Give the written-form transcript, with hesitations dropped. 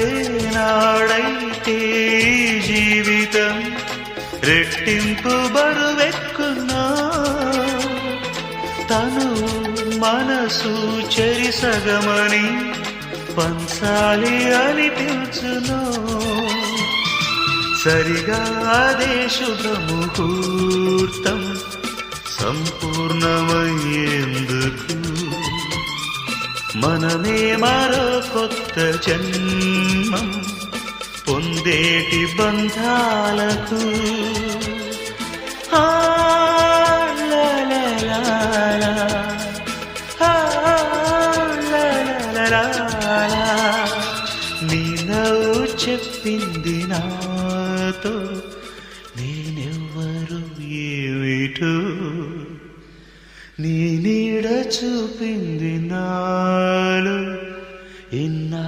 ఏనాడైతే జీవితం రెట్టింపు బరువెక్కున్నా తను మనసు చెరిసగమని పంచాలి అనిపించును సరిగా అదే శుభముహూర్తం సంపూర్ణమయ్యేందుకు మనమే మరో కొత్త జన్మం పొందేటి బంధాలకు నీ నవ్వు చెప్పింది నాతో నేనెవ్వరు ఏమిటో నీ నీడ చూపింది నాలో ఇన్నా